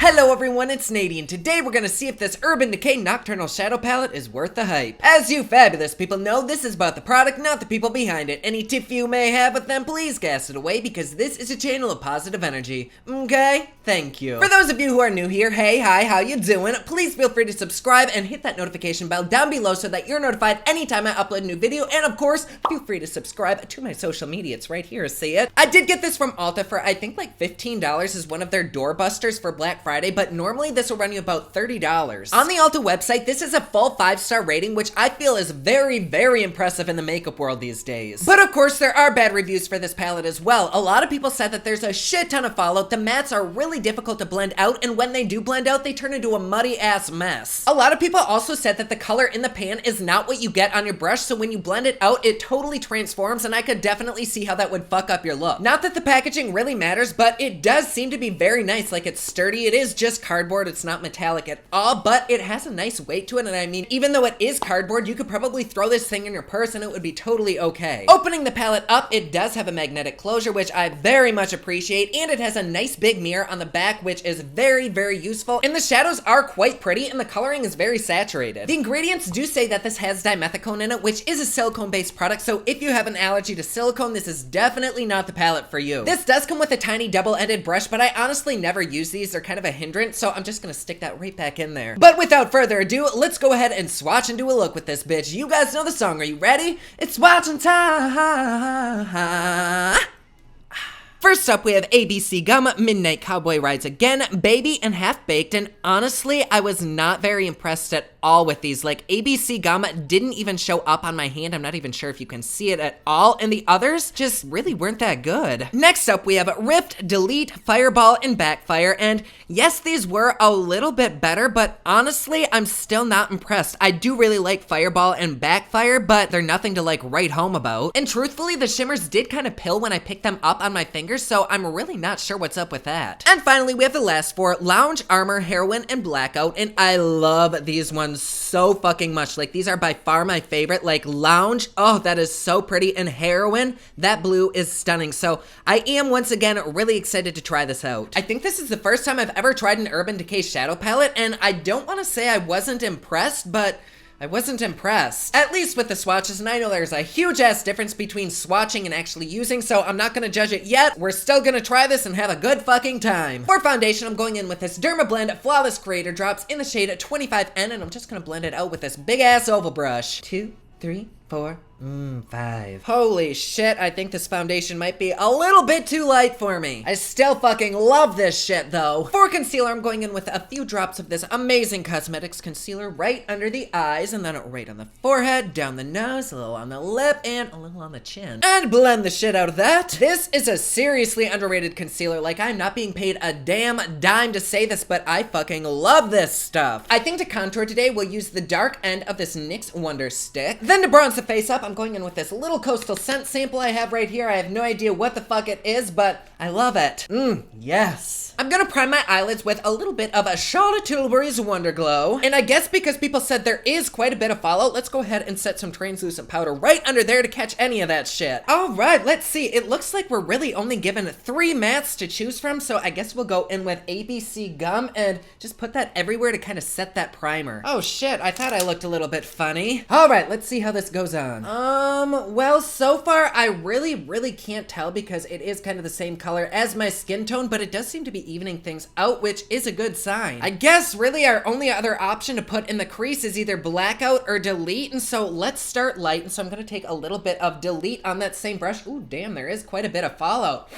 Hello everyone, it's Nadine. Today we're gonna see if this Urban Decay Nocturnal Shadow Palette is worth the hype. As you fabulous people know, this is about the product, not the people behind it. Any tiff you may have with them, please cast it away because this is a channel of positive energy. Okay? Thank you. For those of you who are new here, hey, hi, how you doing? Please feel free to subscribe and hit that notification bell down below so that you're notified anytime I upload a new video. And of course, feel free to subscribe to my social media. It's right here, see it? I did get this from Ulta for I think like $15 as one of their doorbusters for Black Friday, but normally this will run you about $30. On the Ulta website, this is a full 5-star rating, which I feel is very, very impressive in the makeup world these days. But of course, there are bad reviews for this palette as well. A lot of people said that there's a shit ton of fallout, the mattes are really difficult to blend out, and when they do blend out, they turn into a muddy ass mess. A lot of people also said that the color in the pan is not what you get on your brush, so when you blend it out, it totally transforms, and I could definitely see how that would fuck up your look. Not that the packaging really matters, but it does seem to be very nice. Like, it's sturdy, it is just cardboard, it's not metallic at all, but it has a nice weight to it, and I mean, even though it is cardboard, you could probably throw this thing in your purse and it would be totally okay. Opening the palette up, it does have a magnetic closure, which I very much appreciate, and it has a nice big mirror on the back, which is very, very useful, and the shadows are quite pretty, and the coloring is very saturated. The ingredients do say that this has dimethicone in it, which is a silicone-based product, so if you have an allergy to silicone, this is definitely not the palette for you. This does come with a tiny double-ended brush, but I honestly never use these. They're kind of a hindrance, so I'm just gonna stick that right back in there. But without further ado, let's go ahead and swatch and do a look with this bitch. You guys know the song. Are you ready? It's swatching time. First up, we have ABC Gum, Midnight Cowboy Rides Again, Baby, and Half Baked, and honestly, I was not very impressed at all with these. Like, ABC Gum didn't even show up on my hand. I'm not even sure if you can see it at all, and the others just really weren't that good. Next up, we have Rift, Delete, Fireball, and Backfire, and yes, these were a little bit better, but honestly, I'm still not impressed. I do really like Fireball and Backfire, but they're nothing to like write home about. And truthfully, the shimmers did kind of pill when I picked them up on my fingers, so I'm really not sure what's up with that. And finally, we have the last four, Lounge, Armor, Heroin, and Blackout, and I love these ones so fucking much. Like, these are by far my favorite. Like, Lounge, oh, that is so pretty, and Heroin, that blue is stunning. So I am once again really excited to try this out. I think this is the first time I've ever tried an Urban Decay shadow palette, and I don't want to say I wasn't impressed, but I wasn't impressed. At least with the swatches, and I know there's a huge ass difference between swatching and actually using, so I'm not gonna judge it yet. We're still gonna try this and have a good fucking time. For foundation, I'm going in with this Derma Blend Flawless Creator Drops in the shade 25N, and I'm just gonna blend it out with this big ass oval brush. 2, 3, 4, 5. Holy shit, I think this foundation might be a little bit too light for me. I still fucking love this shit though. For concealer, I'm going in with a few drops of this amazing cosmetics concealer right under the eyes, and then right on the forehead, down the nose, a little on the lip, and a little on the chin. And blend the shit out of that. This is a seriously underrated concealer. Like, I'm not being paid a damn dime to say this, but I fucking love this stuff. I think to contour today, we'll use the dark end of this NYX Wonder Stick. Then to bronze the face up, I'm going in with this little Coastal Scent sample I have right here. I have no idea what the fuck it is, but I love it. Yes. I'm gonna prime my eyelids with a little bit of a Charlotte Tilbury's Wonder Glow. And I guess because people said there is quite a bit of fallout, let's go ahead and set some translucent powder right under there to catch any of that shit. All right, let's see. It looks like we're really only given 3 mattes to choose from, so I guess we'll go in with ABC Gum and just put that everywhere to kind of set that primer. Oh shit, I thought I looked a little bit funny. All right, let's see how this goes on. Well, so far I really can't tell because it is kind of the same color as my skin tone, but it does seem to be evening things out, which is a good sign. I guess really our only other option to put in the crease is either Blackout or Delete, and so let's start light, and so I'm gonna take a little bit of Delete on that same brush. Ooh, damn, there is quite a bit of fallout.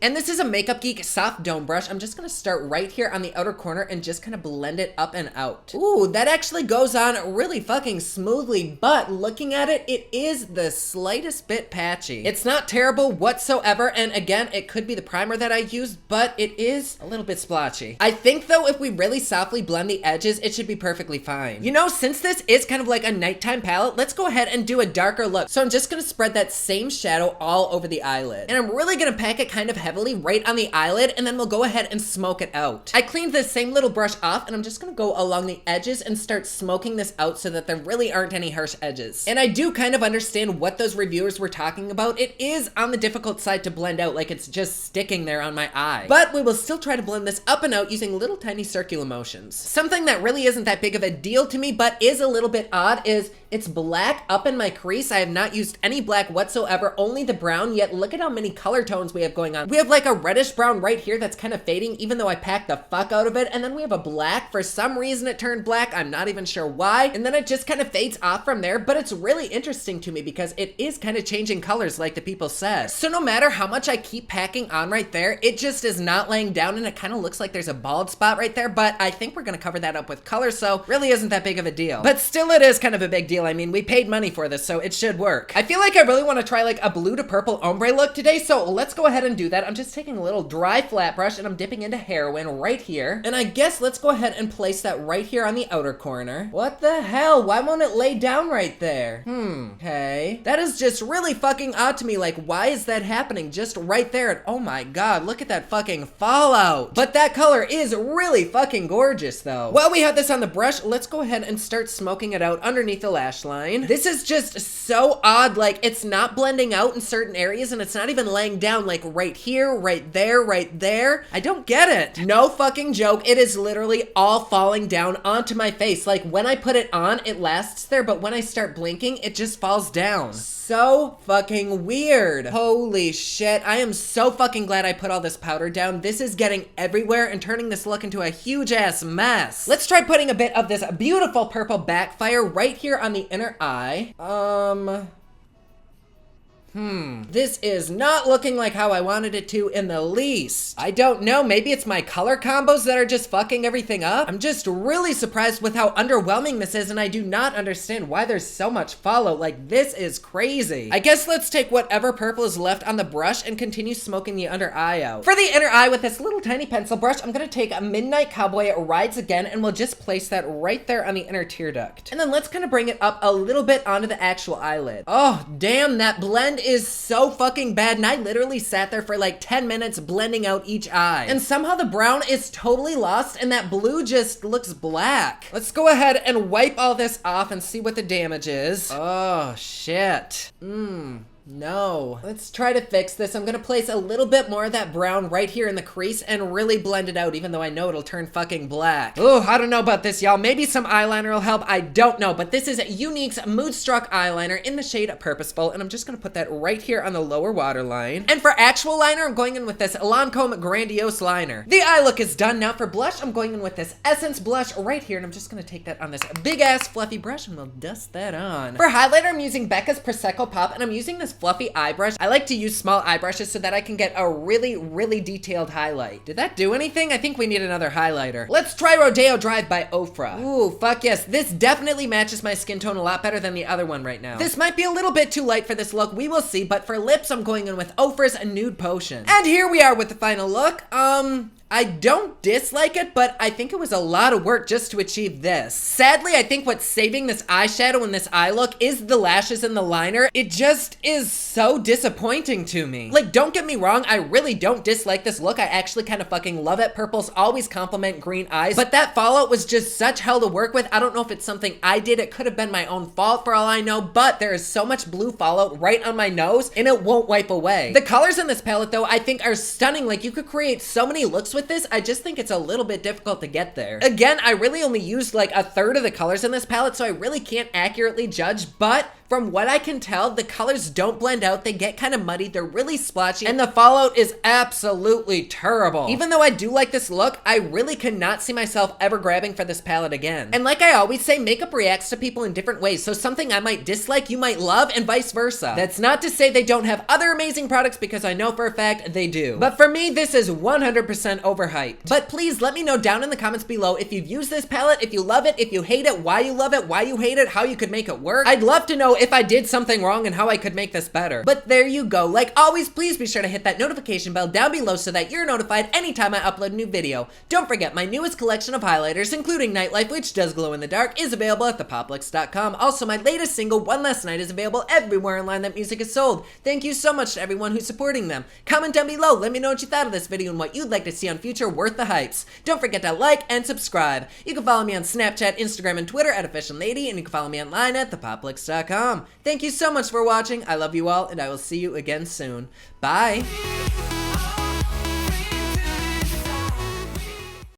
And this is a Makeup Geek soft dome brush. I'm just gonna start right here on the outer corner and just kind of blend it up and out. Ooh, that actually goes on really fucking smoothly, but looking at it, it is the slightest bit patchy. It's not terrible whatsoever, and again, it could be the primer that I used, but it is a little bit splotchy. I think though, if we really softly blend the edges, it should be perfectly fine. You know, since this is kind of like a nighttime palette, let's go ahead and do a darker look. So I'm just gonna spread that same shadow all over the eyelid. And I'm really gonna pack it it kind of heavily right on the eyelid, and then we'll go ahead and smoke it out. I cleaned this same little brush off, and I'm just gonna go along the edges and start smoking this out so that there really aren't any harsh edges. And I do kind of understand what those reviewers were talking about. It is on the difficult side to blend out, like it's just sticking there on my eye. But we will still try to blend this up and out using little tiny circular motions. Something that really isn't that big of a deal to me, but is a little bit odd, is it's black up in my crease. I have not used any black whatsoever, only the brown, yet look at how many color tones we have going on. We have like a reddish brown right here that's kind of fading, even though I packed the fuck out of it, and then we have a black. For some reason it turned black, I'm not even sure why, and then it just kind of fades off from there, but it's really interesting to me because it is kind of changing colors like the people said. So no matter how much I keep packing on right there, it just is not laying down, and it kind of looks like there's a bald spot right there, but I think we're gonna cover that up with color, so really isn't that big of a deal. But still, it is kind of a big deal. I mean, we paid money for this, so it should work. I feel like I really want to try like a blue to purple ombre look today, so let's go ahead and do that. I'm just taking a little dry flat brush and I'm dipping into heroin right here, and I guess let's go ahead and place that right here on the outer corner. What the hell? Why won't it lay down right there? Okay. That is just really fucking odd to me. Like, why is that happening just right there? And oh my god, look at that fucking fallout. But that color is really fucking gorgeous though. While we have this on the brush, let's go ahead and start smoking it out underneath the lash line. This is just so odd. Like, it's not blending out in certain areas, and it's not even laying down like right here, right there, right there. I don't get it. No fucking joke. It is literally all falling down onto my face. Like, when I put it on, it lasts there, but when I start blinking, it just falls down. So fucking weird. Holy shit. I am so fucking glad I put all this powder down. This is getting everywhere and turning this look into a huge ass mess. Let's try putting a bit of this beautiful purple backfire right here on the inner eye. This is not looking like how I wanted it to in the least. I don't know, maybe it's my color combos that are just fucking everything up. I'm just really surprised with how underwhelming this is, and I do not understand why there's so much fallout. Like, this is crazy. I guess let's take whatever purple is left on the brush and continue smoking the under eye out. For the inner eye, with this little tiny pencil brush, I'm gonna take a Midnight Cowboy Rides Again, and we'll just place that right there on the inner tear duct. And then let's kind of bring it up a little bit onto the actual eyelid. Oh, damn, that blend is so fucking bad, and I literally sat there for like 10 minutes blending out each eye. And somehow the brown is totally lost, and that blue just looks black. Let's go ahead and wipe all this off and see what the damage is. Oh, shit. No. Let's try to fix this. I'm gonna place a little bit more of that brown right here in the crease and really blend it out, even though I know it'll turn fucking black. Oh, I don't know about this, y'all. Maybe some eyeliner will help. I don't know, but this is Younique's Moodstruck eyeliner in the shade Purposeful, and I'm just gonna put that right here on the lower waterline. And for actual liner, I'm going in with this Lancome Grandiose liner. The eye look is done. Now for blush, I'm going in with this Essence blush right here, and I'm just gonna take that on this big ass fluffy brush and we'll dust that on. For highlighter, I'm using Becca's Prosecco Pop, and I'm using this fluffy eye brush. I like to use small eye brushes so that I can get a really, really detailed highlight. Did that do anything? I think we need another highlighter. Let's try Rodeo Drive by Ofra. Ooh, fuck yes. This definitely matches my skin tone a lot better than the other one right now. This might be a little bit too light for this look. We will see, but for lips, I'm going in with Ofra's Nude Potion. And here we are with the final look. I don't dislike it, but I think it was a lot of work just to achieve this. Sadly, I think what's saving this eyeshadow and this eye look is the lashes and the liner. It just is so disappointing to me. Like, don't get me wrong, I really don't dislike this look. I actually kind of fucking love it. Purples always complement green eyes, but that fallout was just such hell to work with. I don't know if it's something I did. It could have been my own fault for all I know, but there is so much blue fallout right on my nose and it won't wipe away. The colors in this palette though, I think are stunning. Like, you could create so many looks with this. I just think it's a little bit difficult to get there. Again, I really only used like a third of the colors in this palette, so I really can't accurately judge, but from what I can tell, the colors don't blend out. They get kind of muddy. They're really splotchy, and the fallout is absolutely terrible. Even though I do like this look, I really cannot see myself ever grabbing for this palette again. And like I always say, makeup reacts to people in different ways, so something I might dislike, you might love, and vice versa. That's not to say they don't have other amazing products, because I know for a fact they do. But for me, this is 100% overhyped. But please let me know down in the comments below if you've used this palette, if you love it, if you hate it, why you love it, why you hate it, how you could make it work. I'd love to know know if I did something wrong and how I could make this better. But there you go. Like always, please be sure to hit that notification bell down below so that you're notified anytime I upload a new video. Don't forget, my newest collection of highlighters, including Nightlife, which does glow in the dark, is available at thepoplux.com. Also, my latest single, One Last Night, is available everywhere online that music is sold. Thank you so much to everyone who's supporting them. Comment down below, let me know what you thought of this video and what you'd like to see on future Worth the Hypes. Don't forget to like and subscribe. You can follow me on Snapchat, Instagram, and Twitter at OfficialLady, and you can follow me online at thepoplux.com. Thank you so much for watching. I love you all, and I will see you again soon. Bye!